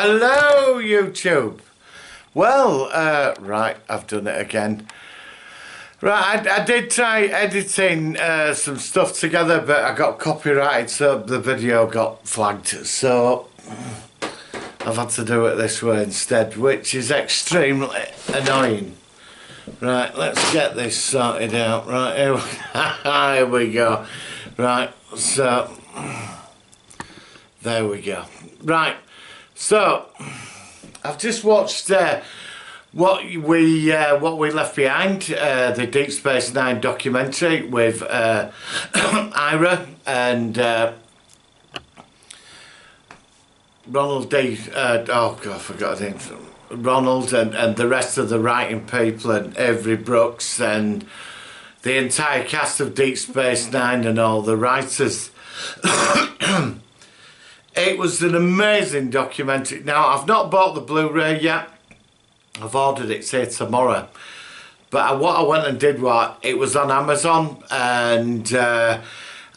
Hello, YouTube. Well, right, I've done it again. Right, I did try editing some stuff together, but I got copyrighted, so the video got flagged. So I've had to do it this way instead, which is extremely annoying. Right, let's get this sorted out. Right, here we go. Right, so there we go. Right, so I've just watched what we left behind, the Deep Space Nine documentary with Ira and Ronald D. Oh God, I forgot his name. Ronald and the rest of the writing people and Avery Brooks and the entire cast of Deep Space Nine and all the writers. It was an amazing documentary. Now, I've not bought the Blu-ray yet. I've ordered it, say, tomorrow. But what I went and did was, it was on Amazon, and I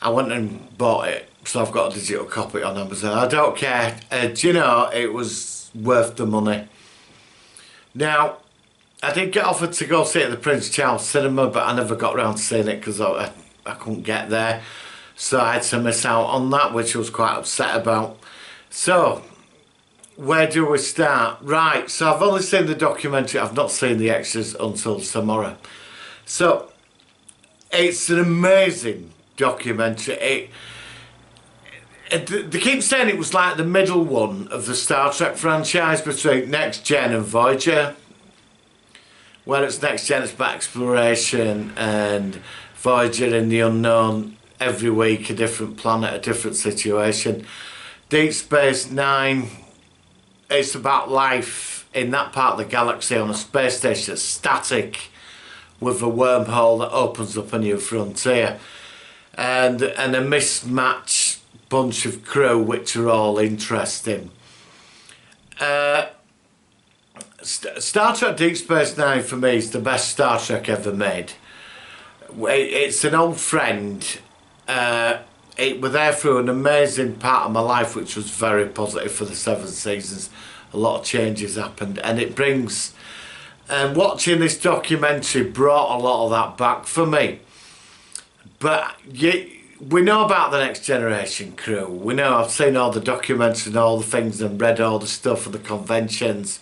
went and bought it. So I've got a digital copy on Amazon. I don't care. Do you know, it was worth the money. Now, I did get offered to go see it at the Prince Charles Cinema, but I never got around to seeing it because I couldn't get there. So I had to miss out on that, which I was quite upset about. So, where do we start? Right, so I've only seen the documentary. I've not seen the extras until tomorrow. So, it's an amazing documentary. They keep saying it was like the middle one of the Star Trek franchise between Next Gen and Voyager. Where it's Next Gen, it's about exploration, and Voyager in the unknown. Every week a different planet, a different situation. Deep Space Nine, it's about life in that part of the galaxy on a space station that's static with a wormhole that opens up a new frontier, and a mismatched bunch of crew which are all interesting. Star Trek Deep Space Nine for me is the best Star Trek ever made. It's an old friend. It was there through an amazing part of my life, which was very positive for the 7 seasons. A lot of changes happened, and it brings, watching this documentary brought a lot of that back for me. But we know about the Next Generation crew. We know, I've seen all the documentaries and all the things and read all the stuff and the conventions.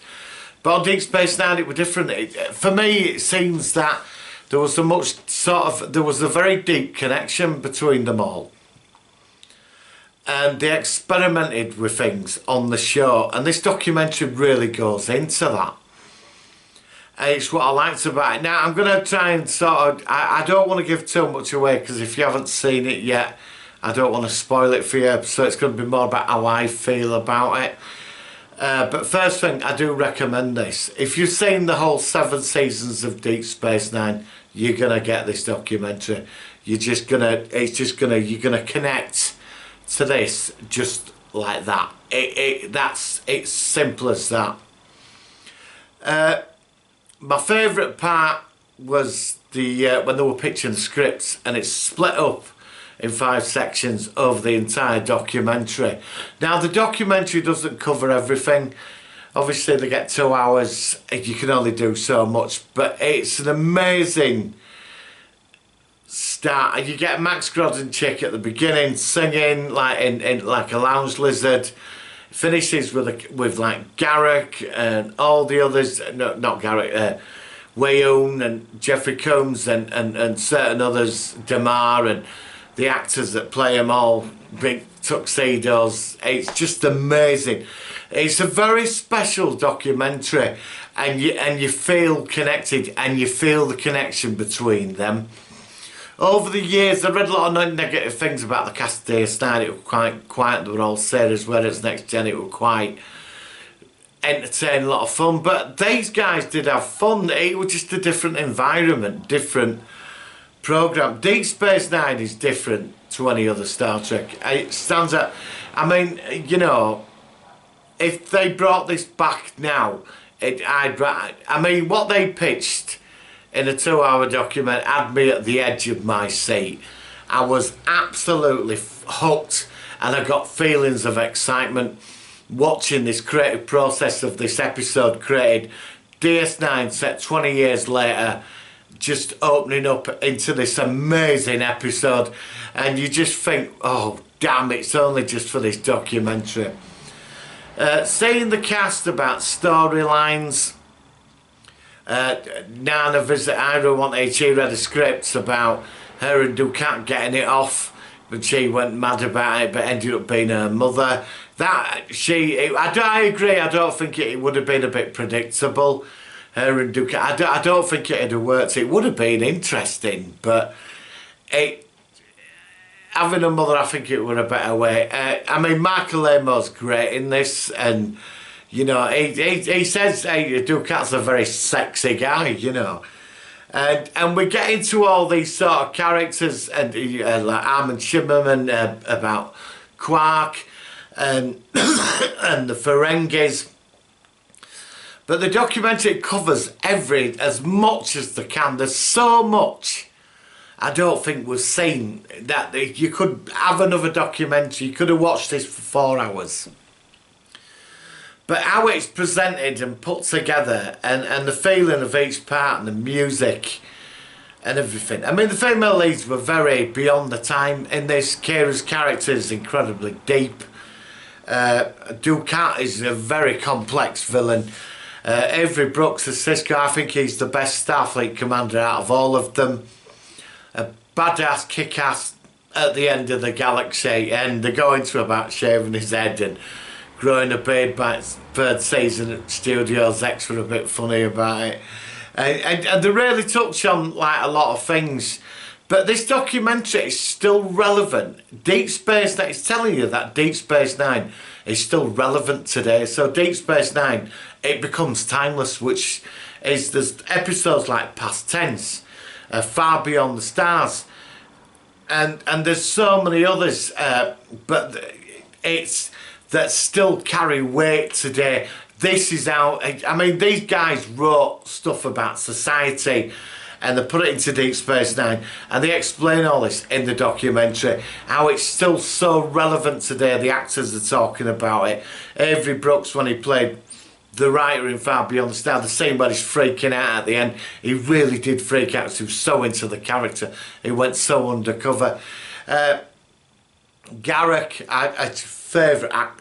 But on Deep Space Nine it was different. For me, it seems that there was there was a very deep connection between them all. And they experimented with things on the show, and this documentary really goes into that. And it's what I liked about it. Now, I'm going to try and I don't want to give too much away, because if you haven't seen it yet, I don't want to spoil it for you, so it's going to be more about how I feel about it. But first thing, I do recommend this. If you've seen the whole 7 seasons of Deep Space Nine, you're gonna get this documentary. You're gonna connect to this just like that. It's simple as that. My favourite part was when they were pitching the scripts, and it's split up in 5 sections of the entire documentary. Now, the documentary doesn't cover everything. Obviously, they get 2 hours, you can only do so much, but it's an amazing start. And you get Max Grodin-Chick at the beginning singing like in like a lounge lizard. Finishes with like Garak and all the others. No, not Garak. Weyoun and Jeffrey Combs and certain others, Damar and the actors that play them, all big tuxedos. It's just amazing. It's a very special documentary, and you feel connected, and you feel the connection between them. Over the years, I read a lot of negative things about the cast of DS9. It was quite quiet. They were all serious, whereas Next Gen, it was quite entertaining, a lot of fun. But these guys did have fun. It was just a different environment, different program. Deep Space Nine is different to any other Star Trek. It stands out. I mean, you know, if they brought this back now, I mean, what they pitched in a 2-hour document had me at the edge of my seat. I was absolutely hooked, and I got feelings of excitement. watching this creative process of this episode created DS9 set 20 years later, just opening up into this amazing episode, and you just think, oh damn, it's only just for this documentary. Seeing the cast about storylines, Nana visit Ira wanted, she read a script about her and Dukat getting it off, but she went mad about it, but ended up being her mother. I agree, I don't think it would have been a bit predictable, her and Dukat. I don't think it'd have worked. It would have been interesting, but having a mother, I think it were a better way. I mean, Michael Lamo's great in this, and you know, he says, hey, Dukat's a very sexy guy, you know. And we get into all these sort of characters, and like Armin Shimmerman about Quark and and the Ferengis. But the documentary covers as much as they can. There's so much I don't think was seen that you could have another documentary. You could have watched this for 4 hours. But how it's presented and put together, and the feeling of each part and the music and everything. I mean, the female leads were very beyond the time in this. Kira's character is incredibly deep. Dukat is a very complex villain. Avery Brooks as Sisko, I think he's the best Starfleet commander out of all of them. A badass kick-ass at the end of the galaxy, and they go into about shaving his head and growing a beard by its third season at Studios X were a bit funny about it. And they really touch on like a lot of things. But this documentary is still relevant. Deep Space Nine, it's telling you that Deep Space Nine is still relevant today. So Deep Space Nine, it becomes timeless, which is, there's episodes like Past Tense, Far Beyond the Stars, and there's so many others, but it's that still carry weight today. This is how, I mean, these guys wrote stuff about society and they put it into Deep Space Nine, and they explain all this in the documentary, how it's still so relevant today. The actors are talking about it. Avery Brooks, when he played the writer in Far Beyond the Stars, the scene where he's freaking out at the end, he really did freak out. He was so into the character, he went so undercover. Garak,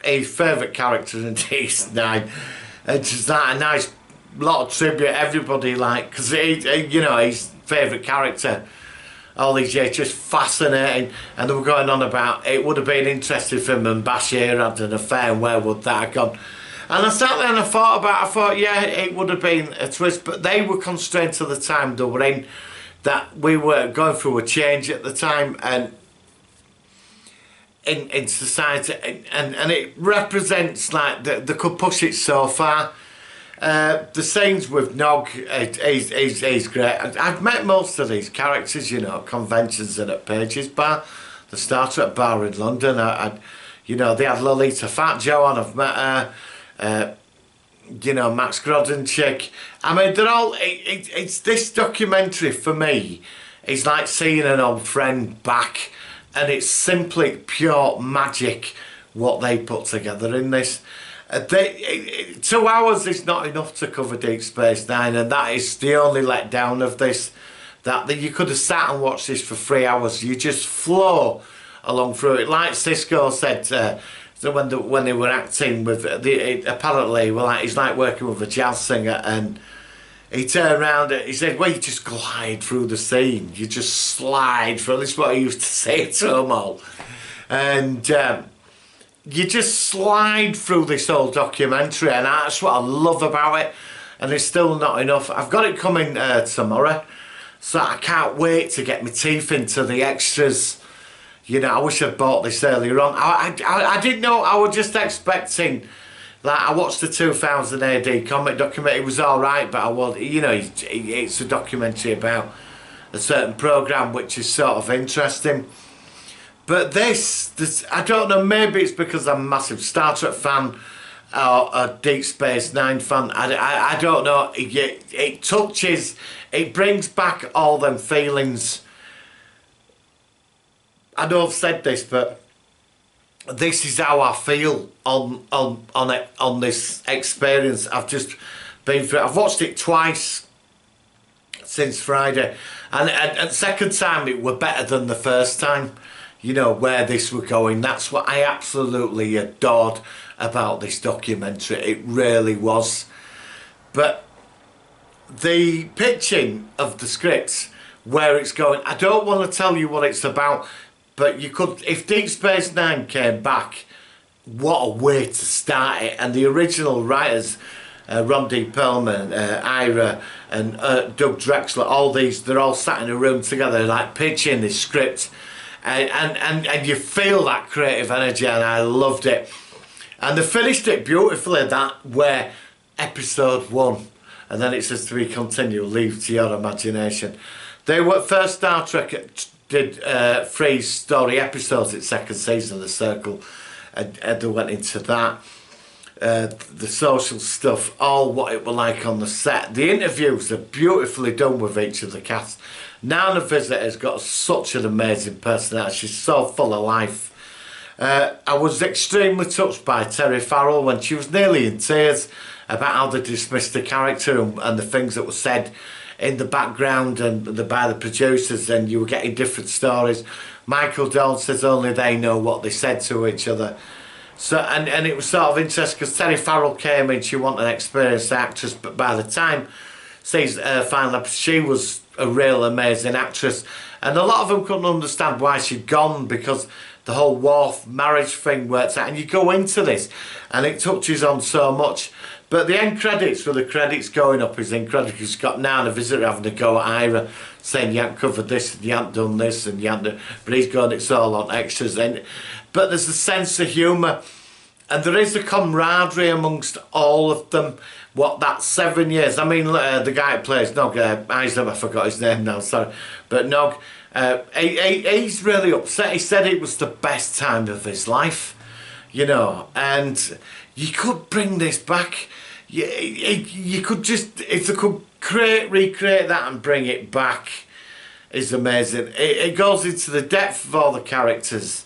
his favourite character in DS9, and just that a nice lot of tribute. Everybody like, because you know, his favourite character all these years, just fascinating. And they were going on about it would have been interesting for him and Bashir had an affair, and where would that have gone? And I sat there and I thought, yeah, it would have been a twist, but they were constrained to the time they were in, that we were going through a change at the time, and in society, and it represents like they could push it so far. The scenes with Nog, he's great. I've met most of these characters, you know, at conventions and at Pages Bar, the Star Trek bar in London. You know, they had Lolita Fat Joe on, I've met her. You know, Max Grodden chick. I mean, they're all, it's this documentary for me, it's like seeing an old friend back, and it's simply pure magic what they put together in this. 2 hours is not enough to cover Deep Space Nine, and that is the only letdown of this, that you could have sat and watched this for 3 hours. You just flow along through it. Like Sisko said, so when they were acting with apparently, well, he's like working with a jazz singer, and he turned around and he said, well, you just glide through the scene, you just slide through. This is what I used to say to them all. And you just slide through this whole documentary, and that's what I love about it. And it's still not enough. I've got it coming tomorrow, so I can't wait to get my teeth into the extras. You know, I wish I'd bought this earlier on. I didn't know. I was just expecting, like, I watched the 2000 AD comic documentary. It was all right, but I was, you know, it's a documentary about a certain program which is sort of interesting. But this, I don't know. Maybe it's because I'm a massive Star Trek fan or a Deep Space Nine fan. I don't know. It touches. It brings back all them feelings. I know I've said this, but this is how I feel on this experience. I've just been through. I've watched it twice since Friday, and second time it were better than the first time. You know where this were going. That's what I absolutely adored about this documentary. It really was. But the pitching of the scripts, where it's going, I don't want to tell you what it's about, but you could, if Deep Space Nine came back, what a way to start it. And the original writers, Ron D. Perlman, Ira and Doug Drexler, all these, they're all sat in a room together like pitching this script, and you feel that creative energy, and I loved it. And they finished it beautifully, that where episode 1, and then it says to be continued, leave to your imagination. They were first Star Trek did 3 story episodes its second season, The Circle, and they went into that. The social stuff, all what it were like on the set. The interviews are beautifully done with each of the cast. Nana Visitor has got such an amazing personality. She's so full of life. I was extremely touched by Terry Farrell when she was nearly in tears about how they dismissed the character and the things that were said in the background and by the producers, and you were getting different stories. Michael Dawn says only they know what they said to each other. So and it was sort of interesting because Terry Farrell came in, she wasn't an experienced actress, but by the time final episode, she was a real amazing actress, and a lot of them couldn't understand why she'd gone, because the whole Worf marriage thing works out, and you go into this and it touches on so much. But the end credits, for the credits going up, is incredible. You've got Nana Visitor having to go at Ira, saying you haven't covered this, and you haven't done this, and you haven't, but he's going, it's all on extras. But there's a sense of humour, and there is a camaraderie amongst all of them. What, that 7 years, I mean, the guy who plays Nog, I forgot his name now, sorry, but Nog, he's really upset. He said it was the best time of his life, you know, and you could bring this back. You could just, if they could recreate that and bring it back, is amazing. It goes into the depth of all the characters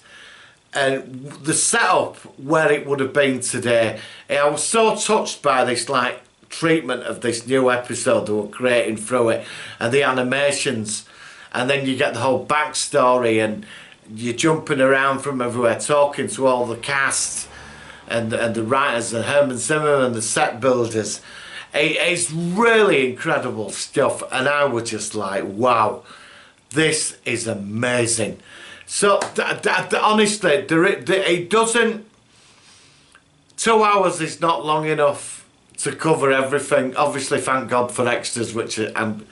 and the setup where it would have been today. I was so touched by this like treatment of this new episode they were creating through it, and the animations, and then you get the whole backstory, and you're jumping around from everywhere talking to all the cast and the writers and Herman Zimmerman and the set builders. It's really incredible stuff, and I was just like, wow, this is amazing. So honestly, it doesn't, 2 hours is not long enough to cover everything. Obviously, thank God for extras, which I'm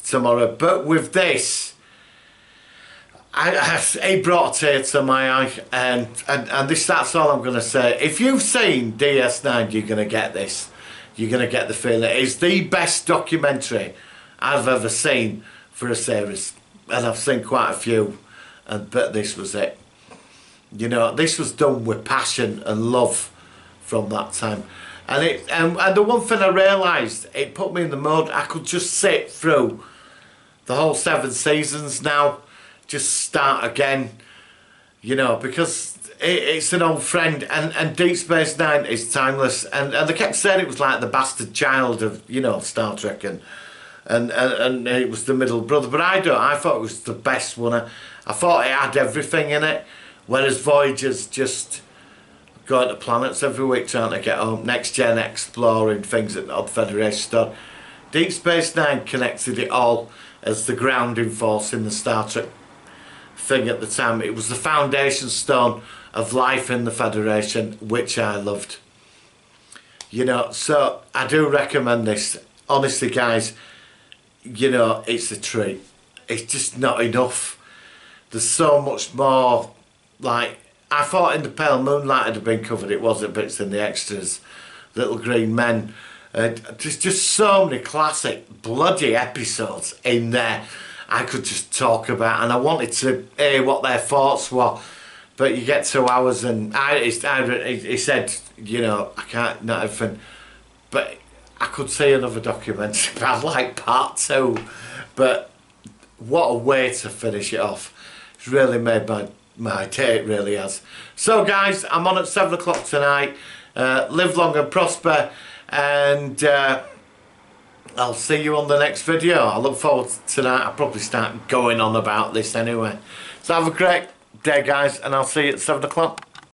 tomorrow. But with this, it brought a tear to my eye, and that's all I'm going to say. If you've seen DS9, you're going to get this. You're going to get the feeling. It's the best documentary I've ever seen for a series, and I've seen quite a few, but this was it. You know, this was done with passion and love from that time. And the one thing I realised, it put me in the mood, I could just sit through the whole 7 seasons now, just start again, you know, because it's an old friend, and Deep Space Nine is timeless, and they kept saying it was like the bastard child of, you know, Star Trek, and it was the middle brother, but I thought it was the best one. I thought it had everything in it, whereas Voyager's just going to planets every week trying to get home, next gen exploring things that the Odd Federation done. Deep Space Nine connected it all as the grounding force in the Star Trek thing at the time. It was the foundation stone of life in the Federation, which I loved. You know, so I do recommend this. Honestly, guys, you know, it's a treat. It's just not enough. There's so much more. Like, I thought In the Pale Moonlight had been covered. It wasn't, but it's in the extras. Little Green Men. There's just so many classic bloody episodes in there I could just talk about, and I wanted to hear what their thoughts were, but you get 2 hours, and he said, you know, I can't, not everything, but I could see another documentary, but I'd like part 2, but what a way to finish it off. It's really made my Mate, it really has. So guys, I'm on at 7 o'clock tonight. Live long and prosper, and I'll see you on the next video. I look forward to tonight. I'll probably start going on about this anyway. So have a great day, guys, and I'll see you at 7 o'clock.